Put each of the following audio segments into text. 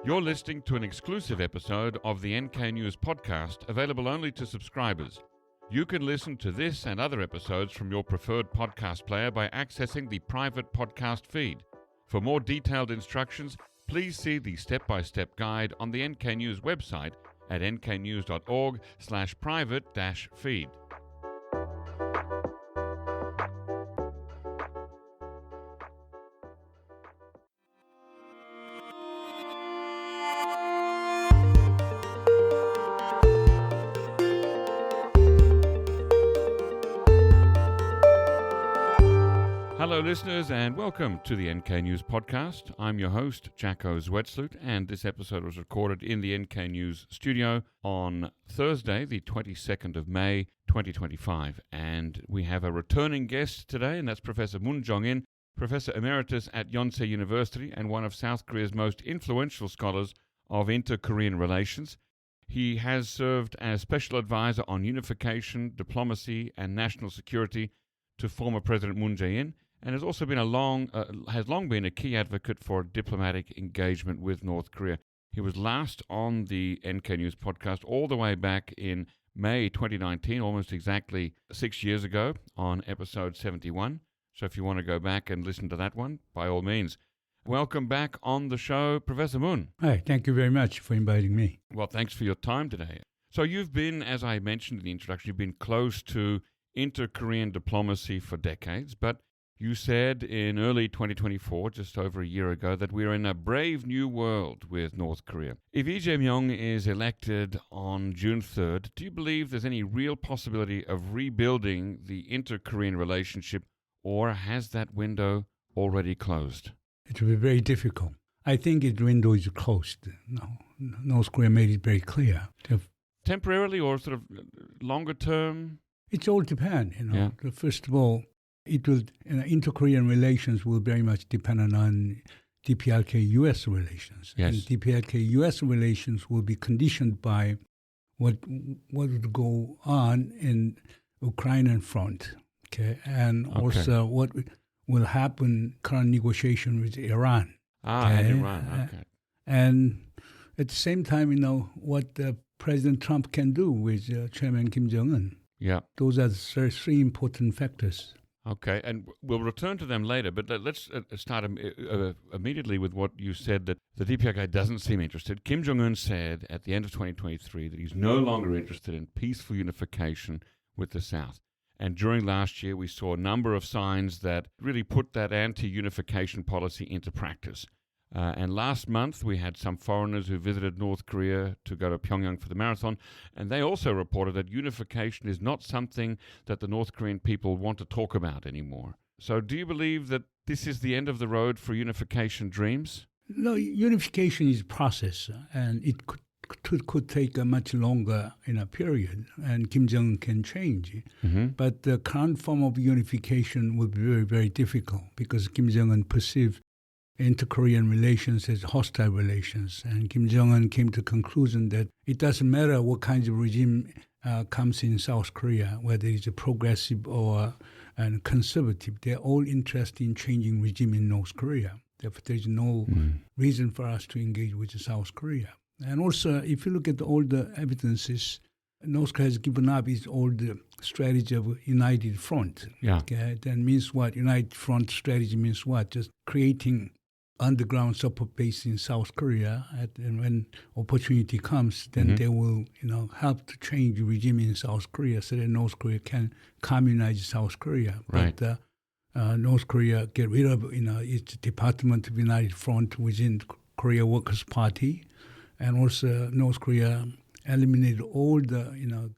You're listening to an exclusive episode of the NK News podcast, available only to subscribers. You can listen to this and other episodes from your preferred podcast player by accessing the private podcast feed. For more detailed instructions, please see the step-by-step guide on the NK News website at nknews.org/private-feed. Hello listeners and welcome to the NK News podcast. I'm your host, Jacko Zwetsloot, and this episode was recorded in the NK News studio on Thursday, the 22nd of May, 2025. And we have a returning guest today, and that's Professor Moon Chung-in, Professor Emeritus at Yonsei University and one of South Korea's most influential scholars of inter-Korean relations. He has served as special advisor on unification, diplomacy, and national security to former President Moon Jae-in, and has also been has long been a key advocate for diplomatic engagement with North Korea. He was last on the NK News podcast all the way back in May 2019, almost exactly 6 years ago, on episode 71. So if you want to go back and listen to that one, by all means. Welcome back on the show, Professor Moon. Hi, thank you very much for inviting me. Well, thanks for your time today. So you've been, as I mentioned in the introduction, you've been close to inter-Korean diplomacy for decades, but you said in early 2024, just over a year ago, that we're in a brave new world with North Korea. If Lee Jae-myung is elected on June 3rd, do you believe there's any real possibility of rebuilding the inter-Korean relationship, or has that window already closed? It will be very difficult. I think the window is closed. No, North Korea made it very clear. Temporarily or sort of longer term? It all depends. Yeah. First of all, it will inter-Korean relations will very much depend on DPRK-U.S. relations. Yes. And DPRK-U.S. relations will be conditioned by what would go on in Ukrainian front, and also what will happen current negotiation with Iran. And Iran, okay. And at the same time, what President Trump can do with Chairman Kim Jong-un. Yeah. Those are the three important factors. Okay, and we'll return to them later, but let's start immediately with what you said, that the DPRK doesn't seem interested. Kim Jong-un said at the end of 2023 that he's no longer interested in peaceful unification with the South. And during last year, we saw a number of signs that really put that anti-unification policy into practice. And last month, we had some foreigners who visited North Korea to go to Pyongyang for the marathon, and they also reported that unification is not something that the North Korean people want to talk about anymore. So do you believe that this is the end of the road for unification dreams? No, unification is a process, and it could take a much longer period, and Kim Jong-un can change. Mm-hmm. But the current form of unification will be very, very difficult because Kim Jong-un perceived inter-Korean relations as hostile relations. And Kim Jong-un came to the conclusion that it doesn't matter what kind of regime comes in South Korea, whether it's a progressive or conservative. They're all interested in changing regime in North Korea. Therefore, there's no reason for us to engage with South Korea. And also, if you look at all the evidences, North Korea has given up its old strategy of united front. Yeah. Okay? That means what? United front strategy means what? Just creating underground support base in South Korea, and when opportunity comes, then they will, help to change the regime in South Korea so that North Korea can communise South Korea. Right. But North Korea get rid of, its Department of United Front within Korea Workers' Party, and also North Korea eliminated all the,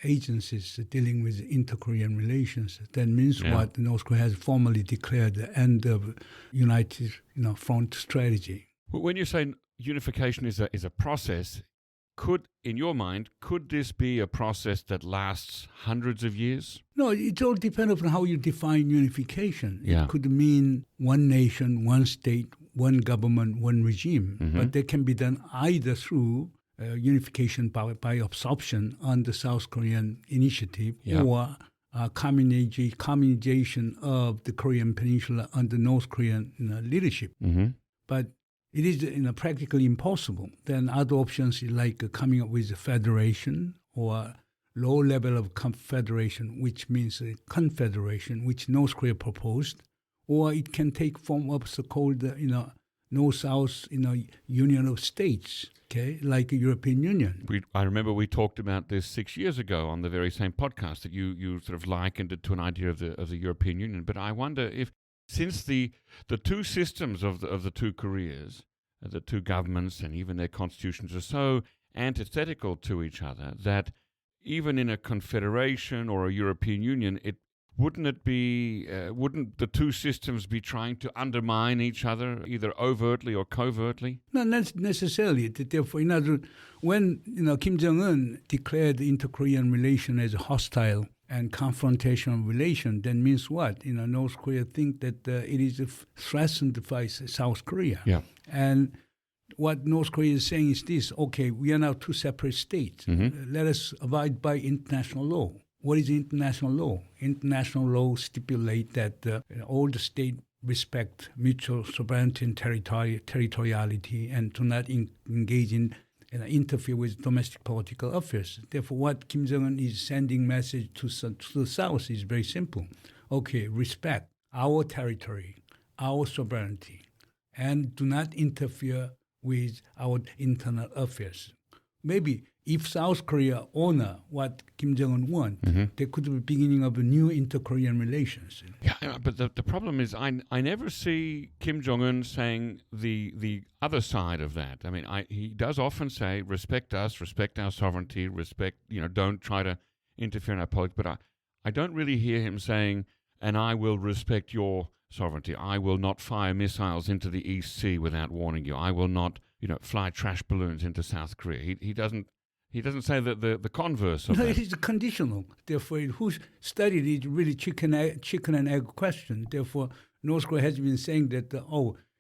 agencies dealing with inter-Korean relations. That means what? North Korea has formally declared the end of united, front strategy. When you say unification is a process, in your mind, could this be a process that lasts hundreds of years? No, it all depends on how you define unification. Yeah. It could mean one nation, one state, one government, one regime. Mm-hmm. But that can be done either through unification by absorption on the South Korean initiative, or communization of the Korean peninsula under North Korean leadership. Mm-hmm. But it is practically impossible. Then other options is like coming up with a federation or low level of confederation, which means a confederation, which North Korea proposed, or it can take form of so-called North-South union of states, okay, like a European Union. I remember we talked about this 6 years ago on the very same podcast that you sort of likened it to an idea of the European Union. But I wonder if, since the two systems of the two Koreas, the two governments and even their constitutions are so antithetical to each other, that even in a confederation or a European Union, wouldn't the two systems be trying to undermine each other, either overtly or covertly? No, not necessarily. Therefore, in other words, when Kim Jong-un declared the inter-Korean relation as a hostile and confrontational relation, then means what? North Korea think that it is threatened by South Korea. Yeah. And what North Korea is saying is this: okay, we are now two separate states. Mm-hmm. Let us abide by international law. What is international law? International law stipulate that all the states respect mutual sovereignty and territoriality and do not engage in interfere with domestic political affairs. Therefore, what Kim Jong-un is sending message to the South is very simple. Okay, respect our territory, our sovereignty, and do not interfere with our internal affairs. Maybe if South Korea honor what Kim Jong-un wants, there could be beginning of a new inter-Korean relations. Yeah, but the problem is I never see Kim Jong-un saying the other side of that. I mean, he does often say, respect us, respect our sovereignty, respect, don't try to interfere in our politics. But I don't really hear him saying, and I will respect your sovereignty. I will not fire missiles into the East Sea without warning you. I will not, fly trash balloons into South Korea. He doesn't say that the converse of that. No, it is conditional. Therefore, who studied it really chicken and egg question. Therefore, North Korea has been saying that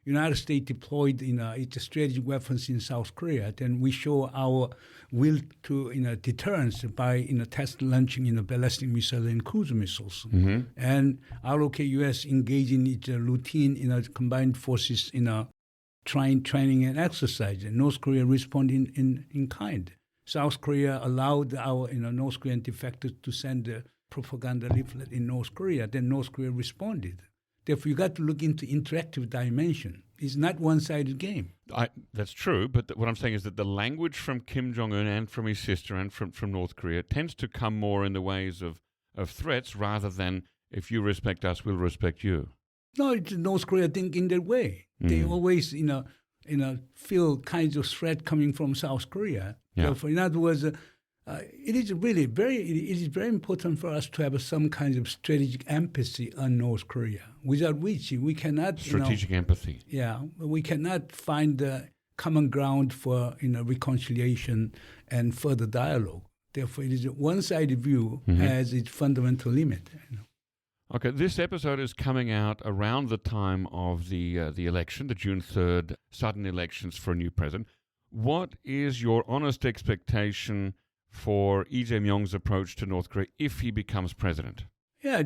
United States deployed its strategic weapons in South Korea. Then we show our will to deterrence by test launching ballistic missiles and cruise missiles. Mm-hmm. And ROK US engaging in its routine combined forces training and exercise. And North Korea responded in kind. South Korea allowed our North Korean defectors to send a propaganda leaflet in North Korea. Then North Korea responded. Therefore, you got to look into interactive dimension. It's not one-sided game. That's true, but what I'm saying is that the language from Kim Jong-un and from his sister and from North Korea tends to come more in the ways of threats rather than, if you respect us, we'll respect you. No, North Korea think in that way. They always, feel kinds of threat coming from South Korea. Yeah. Therefore, in other words, it is very important for us to have some kind of strategic empathy on North Korea, without which we cannot strategic empathy. Yeah, we cannot find the common ground for reconciliation and further dialogue. Therefore, it is a one-sided view has its fundamental limit. Okay, this episode is coming out around the time of the election, the June 3rd sudden elections for a new president. What is your honest expectation for Lee Jae-myung's approach to North Korea if he becomes president? Yeah,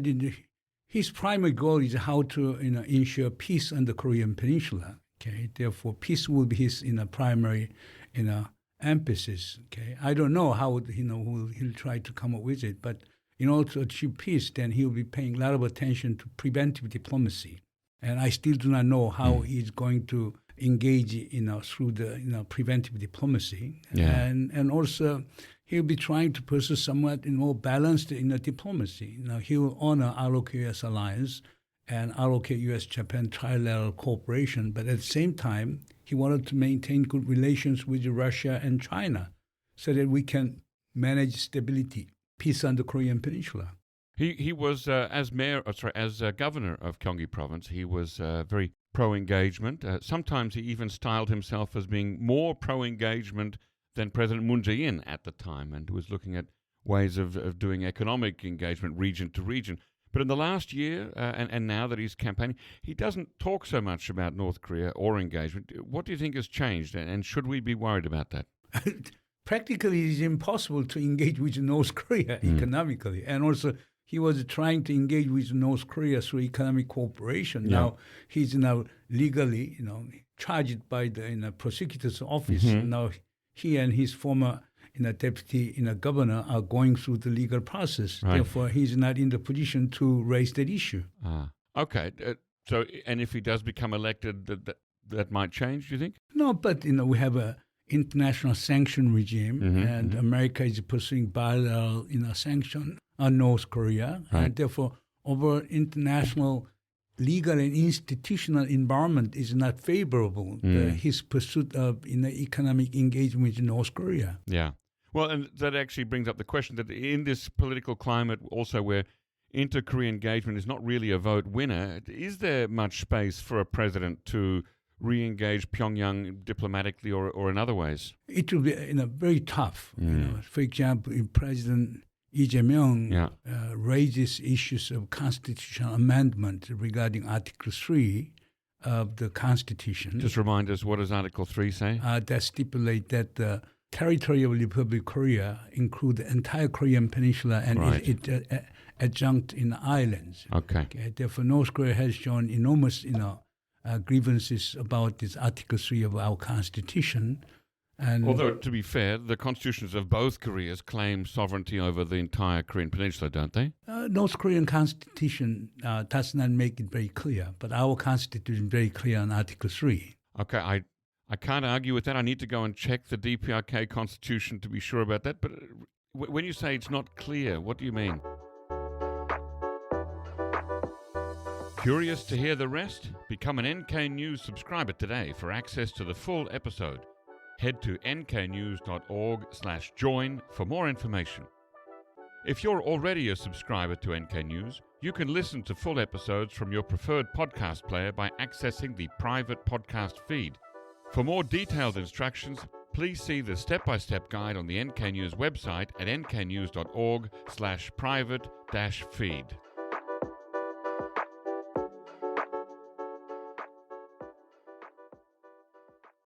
his primary goal is how to ensure peace on the Korean peninsula. Okay, therefore peace will be his primary emphasis. Okay, I don't know how he'll try to come up with it, but in order to achieve peace, then he'll be paying a lot of attention to preventive diplomacy, and I still do not know how he's going to engage through the preventive diplomacy, and also he'll be trying to pursue somewhat more balanced diplomacy. He'll honor ROK-US alliance and ROK-US-Japan trilateral cooperation, but at the same time, he wanted to maintain good relations with Russia and China so that we can manage stability, peace on the Korean peninsula. He was, as governor of Gyeonggi province, he was very pro-engagement. Sometimes he even styled himself as being more pro-engagement than President Moon Jae-in at the time, and was looking at ways of doing economic engagement region to region. But in the last year, and now that he's campaigning, he doesn't talk so much about North Korea or engagement. What do you think has changed, and should we be worried about that? Practically, it is impossible to engage with North Korea economically, and also he was trying to engage with North Korea through economic cooperation. Yeah. Now he's now legally, charged by the prosecutor's office. Now he and his former deputy governor are going through the legal process. Right. Therefore, he's not in the position to raise that issue. Okay. So, and if he does become elected, that might change, do you think? No, but we have a international sanction regime, and America is pursuing bilateral sanction on North Korea, Right. and therefore, overall international legal and institutional environment is not favorable to his pursuit of economic engagement with North Korea. Yeah. Well, and that actually brings up the question that in this political climate, also where inter-Korea engagement is not really a vote winner, is there much space for a president to re-engage Pyongyang diplomatically or in other ways? It will be very tough. For example, if President Lee Jae-myung raises issues of constitutional amendment regarding Article 3 of the Constitution. Just remind us, what does Article 3 say? That stipulate that the territory of Republic of Korea include the entire Korean peninsula and Right. it adjunct in islands. Okay. Therefore, North Korea has shown enormous grievances about this Article 3 of our Constitution. And Although, to be fair, the constitutions of both Koreas claim sovereignty over the entire Korean peninsula, don't they? North Korean Constitution does not make it very clear, but our Constitution is very clear on Article 3. Okay, I can't argue with that. I need to go and check the DPRK constitution to be sure about that. But when you say it's not clear, what do you mean? Curious to hear the rest? Become an NK News subscriber today for access to the full episode. Head to nknews.org/join for more information. If you're already a subscriber to NK News, you can listen to full episodes from your preferred podcast player by accessing the private podcast feed. For more detailed instructions, please see the step-by-step guide on the NK News website at nknews.org/private-feed.